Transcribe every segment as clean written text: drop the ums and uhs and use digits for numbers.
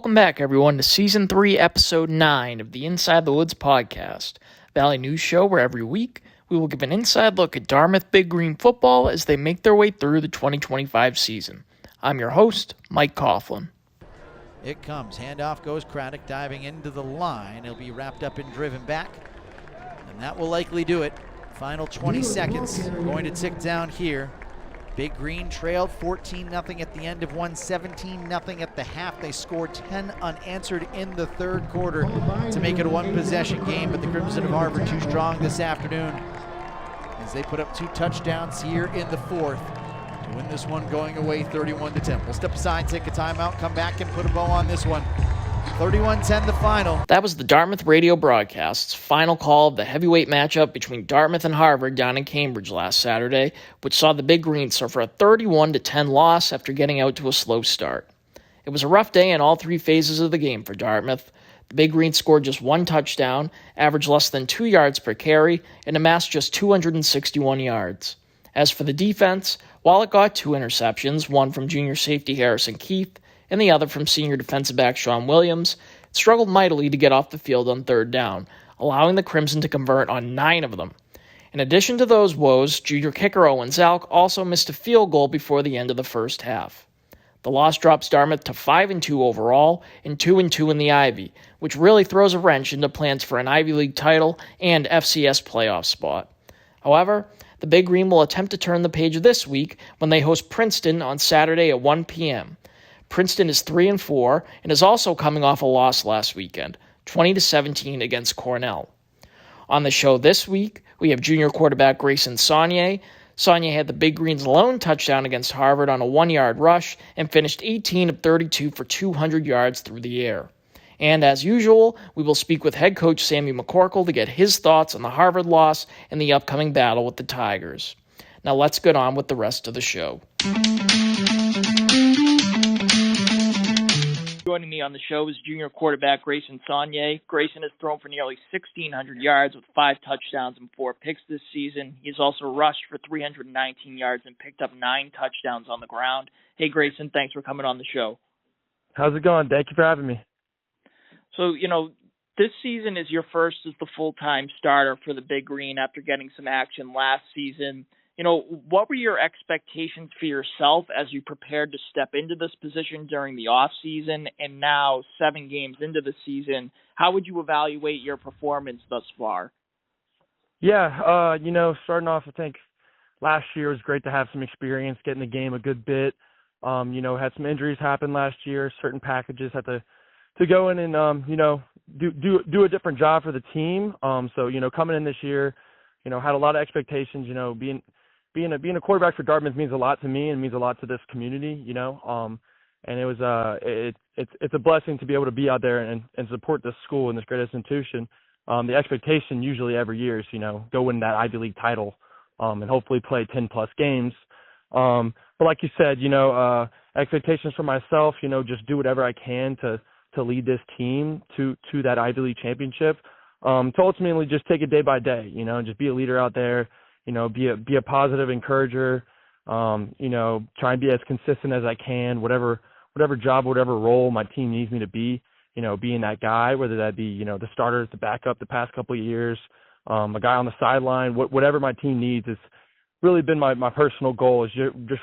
Welcome back, everyone, to Season 3, Episode 9 of the Inside the Woods podcast, Valley News show where every week we will give an inside look at Dartmouth Big Green football as they make their way through the 2025 season. I'm your host, Mike Coughlin. It comes. Handoff goes Craddock diving into the line. He'll be wrapped up and driven back, and that will likely do it. Final 20 seconds going to tick down here. Big Green trailed 14-0 at the end of one, 17-0 at the half. They scored 10 unanswered in the third quarter to make it a one-possession game, but the Crimson of Harvard too strong this afternoon as they put up 2 touchdowns here in the fourth to win this one going away 31-10. We'll step aside, take a timeout, come back and put a bow on this one. 31-10 the final. That was the Dartmouth radio broadcast's final call of the heavyweight matchup between Dartmouth and Harvard down in Cambridge last Saturday, which saw the Big Green suffer a 31-10 loss after getting out to a slow start. It was a rough day in all 3 phases of the game for Dartmouth. The Big Green scored just 1 touchdown, averaged less than 2 yards per carry, and amassed just 261 yards. As for the defense, while it got 2 interceptions, one from junior safety Harrison Keith, and the other from senior defensive back Sean Williams, it struggled mightily to get off the field on third down, allowing the Crimson to convert on 9 of them. In addition to those woes, junior kicker Owen Zalk also missed a field goal before the end of the first half. The loss drops Dartmouth to 5-2 overall and 2-2 in the Ivy, which really throws a wrench into plans for an Ivy League title and FCS playoff spot. However, the Big Green will attempt to turn the page this week when they host Princeton on Saturday at 1 p.m. Princeton is 3-4 and is also coming off a loss last weekend, 20-17 against Cornell. On the show this week, we have junior quarterback Grayson Saunier. Saunier had the Big Green's lone touchdown against Harvard on a 1-yard rush and finished 18 of 32 for 200 yards through the air. And as usual, we will speak with head coach Sammy McCorkle to get his thoughts on the Harvard loss and the upcoming battle with the Tigers. Now let's get on with the rest of the show. Joining me on the show is junior quarterback Grayson Saunier. Grayson has thrown for nearly 1,600 yards with 5 touchdowns and 4 picks this season. He's also rushed for 319 yards and picked up 9 touchdowns on the ground. Hey, Grayson, thanks for coming on the show. How's it going? Thank you for having me. So, this season is your first as the full-time starter for the Big Green after getting some action last season. What were your expectations for yourself as you prepared to step into this position during the off-season, and now 7 games into the season? How would you evaluate your performance thus far? Yeah, starting off, I think last year was great to have some experience, get in the game a good bit. Had some injuries happen last year. Certain packages had to go in and, do a different job for the team. Coming in this year, had a lot of expectations. Being a quarterback for Dartmouth means a lot to me and means a lot to this community, and it was it's a blessing to be able to be out there and support this school and this great institution. The expectation usually every year is, go win that Ivy League title, and hopefully play 10 plus games. But like you said, expectations for myself, just do whatever I can to lead this team to that Ivy League championship. To ultimately just take it day by day, just be a leader out there. Be a positive encourager, try and be as consistent as I can, whatever job, whatever role my team needs me to be, being that guy, whether that be, the starters, the backup the past couple of years, a guy on the sideline, whatever my team needs. It's really been my personal goal is just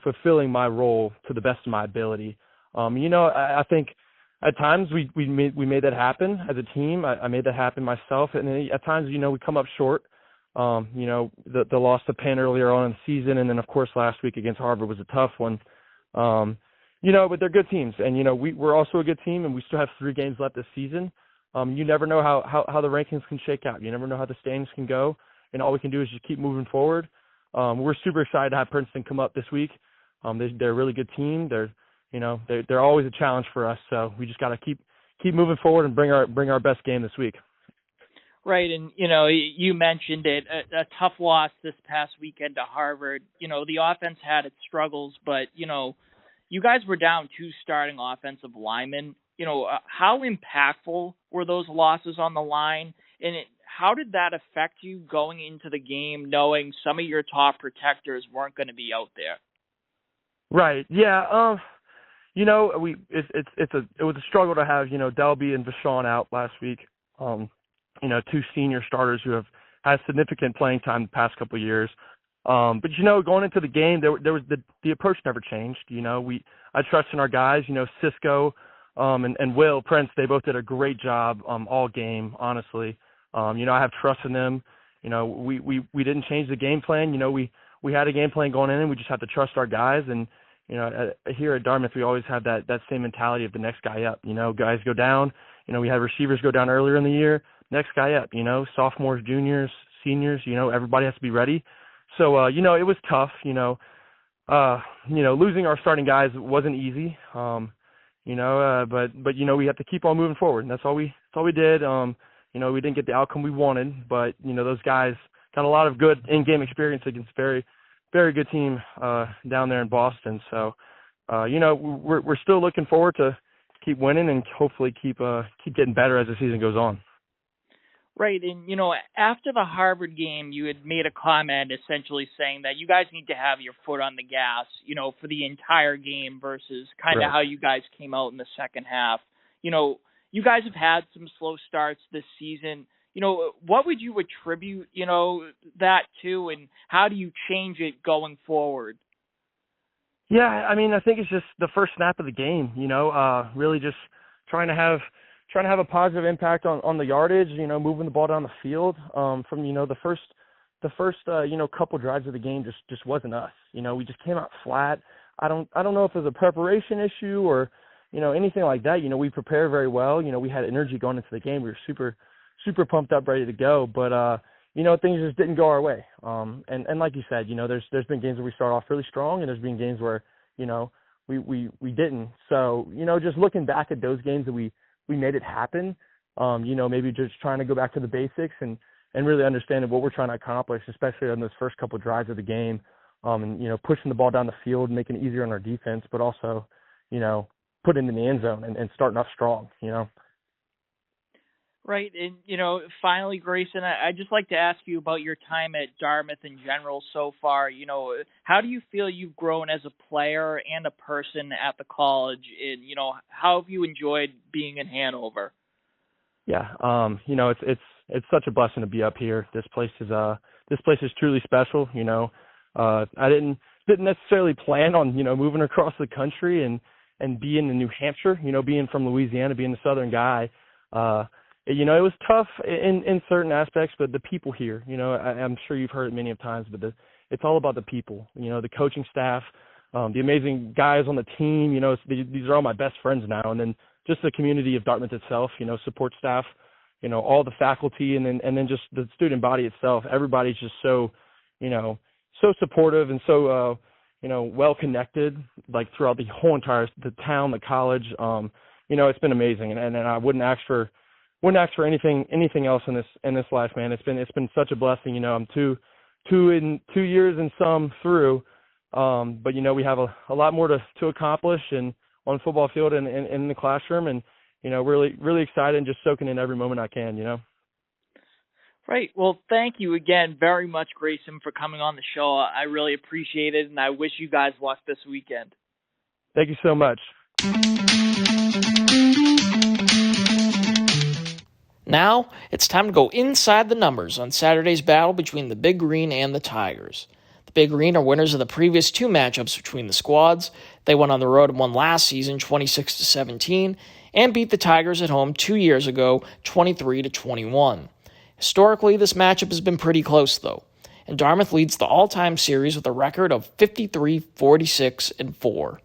fulfilling my role to the best of my ability. I think at times we made that happen as a team. I made that happen myself. And then at times, we come up short. The loss to Penn earlier on in the season, and then of course last week against Harvard was a tough one. But they're good teams, and we're also a good team, and we still have 3 games left this season. You never know how the rankings can shake out. You never know how the standings can go, and all we can do is just keep moving forward. We're super excited to have Princeton come up this week. They're a really good team. They're always a challenge for us, so we just got to keep moving forward and bring our best game this week. Right, and, you mentioned it, a tough loss this past weekend to Harvard. The offense had its struggles, but, you guys were down 2 starting offensive linemen. How impactful were those losses on the line, and how did that affect you going into the game knowing some of your top protectors weren't going to be out there? Right, yeah. it was a struggle to have, Delby and Vashon out last week. Two senior starters who have had significant playing time the past couple of years. But going into the game, there was the approach never changed. I trust in our guys. Cisco and Will Prince, they both did a great job all game. Honestly, I have trust in them. We didn't change the game plan. We had a game plan going in, and we just have to trust our guys. And here at Dartmouth, we always have that same mentality of the next guy up. Guys go down. We had receivers go down earlier in the year. Next guy up. Sophomores, juniors, seniors. Everybody has to be ready. So it was tough. Losing our starting guys wasn't easy. But we have to keep on moving forward. And that's all we did. We didn't get the outcome we wanted, but those guys got a lot of good in-game experience against very, very good team down there in Boston. So, we're still looking forward to keep winning and hopefully keep getting better as the season goes on. Right. And, after the Harvard game, you had made a comment essentially saying that you guys need to have your foot on the gas, for the entire game versus kind of how you guys came out in the second half. You guys have had some slow starts this season. What would you attribute, that to, and how do you change it going forward? Yeah, I think it's just the first snap of the game, really just trying to have a positive impact on the yardage, moving the ball down the field. From the first couple drives of the game just wasn't us. We just came out flat. I don't know if it was a preparation issue or anything like that. We prepared very well. We had energy going into the game. We were super pumped up, ready to go. But things just didn't go our way. And like you said, there's been games where we start off really strong, and there's been games where we didn't. So just looking back at those games that we made it happen. Maybe just trying to go back to the basics and really understanding what we're trying to accomplish, especially on those first couple of drives of the game. And pushing the ball down the field, making it easier on our defense, but also, putting it in the end zone and starting off strong, Right. And, finally, Grayson, I'd just like to ask you about your time at Dartmouth in general so far. How do you feel you've grown as a player and a person at the college? And, how have you enjoyed being in Hanover? Yeah. It's such a blessing to be up here. This place is truly special. I didn't necessarily plan on, moving across the country and being in New Hampshire, being from Louisiana, being a Southern guy. It was tough in certain aspects, but the people here, I'm sure you've heard it many of times, but it's all about the people, the coaching staff, the amazing guys on the team, these are all my best friends now. And then just the community of Dartmouth itself, support staff, all the faculty, and then just the student body itself. Everybody's just so supportive and so, well connected, like throughout the whole the town, the college. It's been amazing. And I wouldn't ask for anything else in this life, man. It's been such a blessing. I'm 2 years and some through, but we have a lot more to accomplish and on the football field and in the classroom, and really really excited and just soaking in every moment I can. Right. Well, thank you again very much, Grayson, for coming on the show. I really appreciate it, and I wish you guys luck this weekend. Thank you so much. Now, it's time to go inside the numbers on Saturday's battle between the Big Green and the Tigers. The Big Green are winners of the previous two matchups between the squads. They went on the road and won last season 26-17 and beat the Tigers at home 2 years ago 23-21. Historically, this matchup has been pretty close, though, and Dartmouth leads the all-time series with a record of 53-46-4.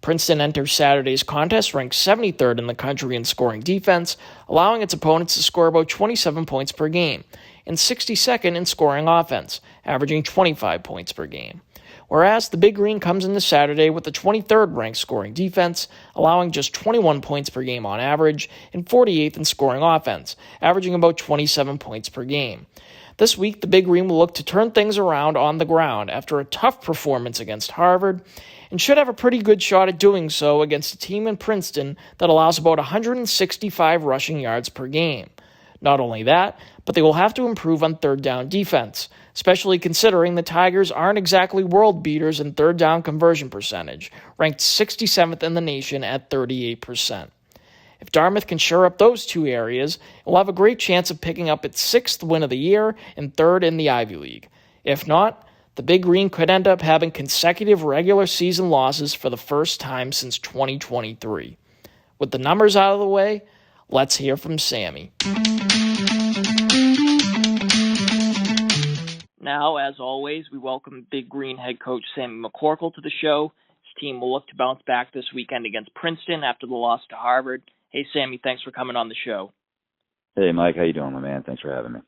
Princeton enters Saturday's contest ranked 73rd in the country in scoring defense, allowing its opponents to score about 27 points per game, and 62nd in scoring offense, averaging 25 points per game. Whereas the Big Green comes into Saturday with the 23rd ranked scoring defense, allowing just 21 points per game on average, and 48th in scoring offense, averaging about 27 points per game. This week, the Big Green will look to turn things around on the ground after a tough performance against Harvard, and should have a pretty good shot at doing so against a team in Princeton that allows about 165 rushing yards per game. Not only that, but they will have to improve on third down defense, especially considering the Tigers aren't exactly world beaters in third down conversion percentage, ranked 67th in the nation at 38%. If Dartmouth can shore up those two areas, it will have a great chance of picking up its 6th win of the year and 3rd in the Ivy League. If not, the Big Green could end up having consecutive regular season losses for the first time since 2023. With the numbers out of the way, let's hear from Sammy. Now, as always, we welcome Big Green head coach Sammy McCorkle to the show. His team will look to bounce back this weekend against Princeton after the loss to Harvard. Hey, Sammy, thanks for coming on the show. Hey, Mike, how you doing, my man? Thanks for having me.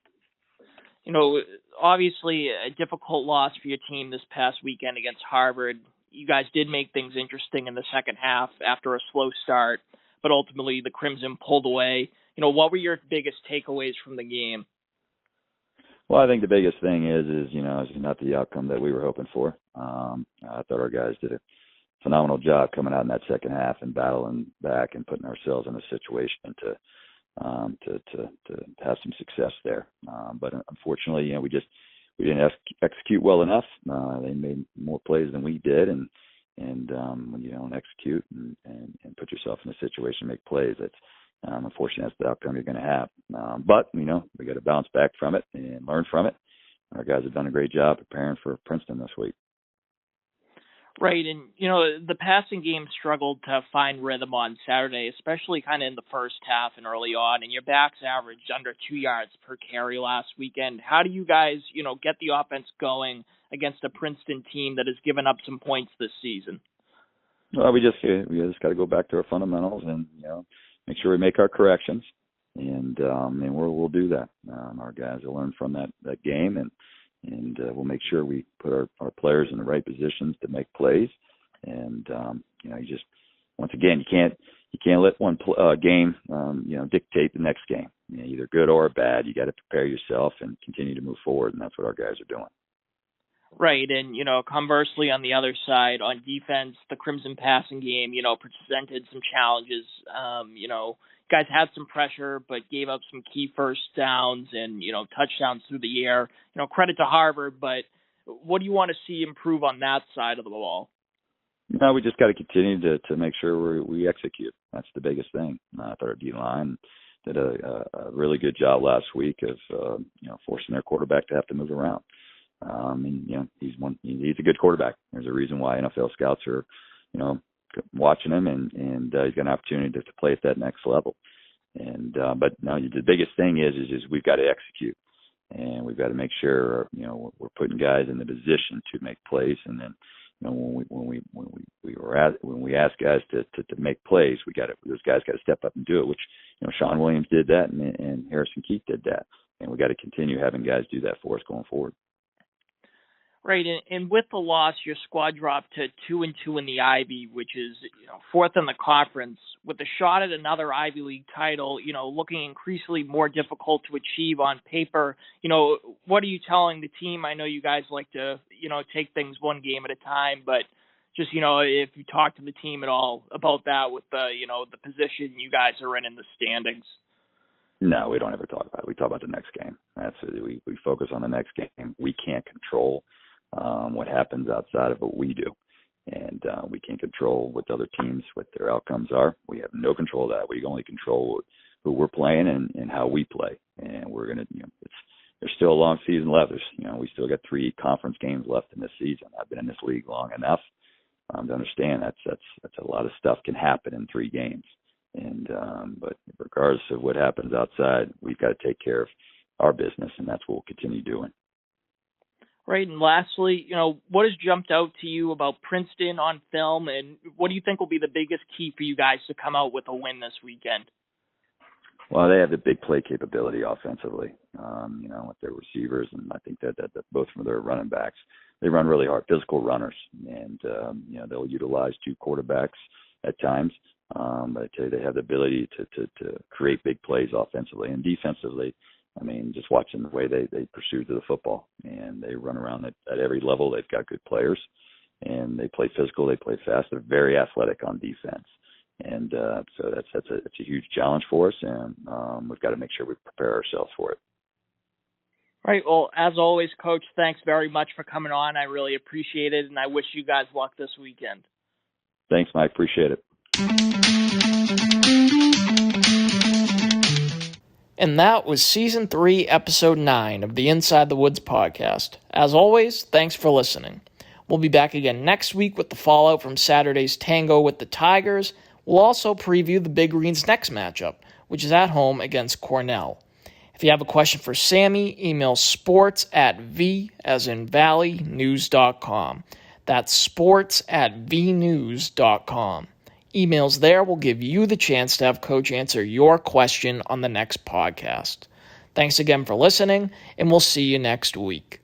You know, obviously a difficult loss for your team this past weekend against Harvard. You guys did make things interesting in the second half after a slow start, but ultimately the Crimson pulled away. You know, what were your biggest takeaways from the game? Well, I think the biggest thing is not the outcome that we were hoping for. I thought our guys did a phenomenal job coming out in that second half and battling back and putting ourselves in a situation to have some success there. But unfortunately, we didn't execute well enough. They made more plays than we did, and when you don't execute and put yourself in a situation to make plays, that's unfortunately that's the outcome you're going to have. But we got to bounce back from it and learn from it. Our guys have done a great job preparing for Princeton this week. Right, and, the passing game struggled to find rhythm on Saturday, especially kind of in the first half and early on, and your backs averaged under 2 yards per carry last weekend. How do you guys, get the offense going against a Princeton team that has given up some points this season? Well, we just got to go back to our fundamentals and, make sure we make our corrections, and we'll do that. Our guys will learn from that game, and we'll make sure we put our players in the right positions to make plays. And you just, once again, you can't let one game dictate the next game. Either good or bad. You got to prepare yourself and continue to move forward, and that's what our guys are doing. Right, and, conversely, on the other side, on defense, the Crimson passing game, presented some challenges. Guys had some pressure, but gave up some key first downs and, touchdowns through the air. Credit to Harvard, but what do you want to see improve on that side of the ball? No, we just got to continue to make sure we execute. That's the biggest thing. I thought our D-line did a really good job last week of, forcing their quarterback to have to move around. He's a good quarterback. There's a reason why NFL scouts are, watching him, and he's got an opportunity to play at that next level. But no, the biggest thing is we've got to execute, and we've got to make sure we're putting guys in the position to make plays. And then when we ask guys to make plays, those guys got to step up and do it. Which Sean Williams did that, and Harrison Keith did that, and we got to continue having guys do that for us going forward. Right, and with the loss, your squad dropped to 2-2 in the Ivy, which is 4th in the conference. With a shot at another Ivy League title, looking increasingly more difficult to achieve on paper. What are you telling the team? I know you guys like to take things one game at a time, but just if you talk to the team at all about that with the the position you guys are in the standings. No, we don't ever talk about it. We talk about the next game. That's it. We focus on the next game. We can't control what happens outside of what we do. And we can't control what other teams, what their outcomes are. We have no control of that. We only control who we're playing and how we play. And we're going to, there's still a long season left. We still got 3 conference games left in this season. I've been in this league long enough to understand that's a lot of stuff can happen in 3 games. And but regardless of what happens outside, we've got to take care of our business, and that's what we'll continue doing. Right, and lastly, what has jumped out to you about Princeton on film, and what do you think will be the biggest key for you guys to come out with a win this weekend? Well, they have the big play capability offensively, with their receivers, and I think that both from their running backs, they run really hard, physical runners, and they'll utilize 2 quarterbacks at times. But I tell you, they have the ability to create big plays offensively and defensively. I mean, just watching the way they pursue the football, and they run around at every level. They've got good players, and they play physical. They play fast. They're very athletic on defense. And so that's a huge challenge for us, and we've got to make sure we prepare ourselves for it. All right. Well, as always, Coach, thanks very much for coming on. I really appreciate it, and I wish you guys luck this weekend. Thanks, Mike. Appreciate it. And that was Season 3, Episode 9 of the Inside the Woods podcast. As always, thanks for listening. We'll be back again next week with the fallout from Saturday's Tango with the Tigers. We'll also preview the Big Green's next matchup, which is at home against Cornell. If you have a question for Sammy, email sports@v, as in valleynews.com. That's sports@vnews.com. Emails there will give you the chance to have Coach answer your question on the next podcast. Thanks again for listening, and we'll see you next week.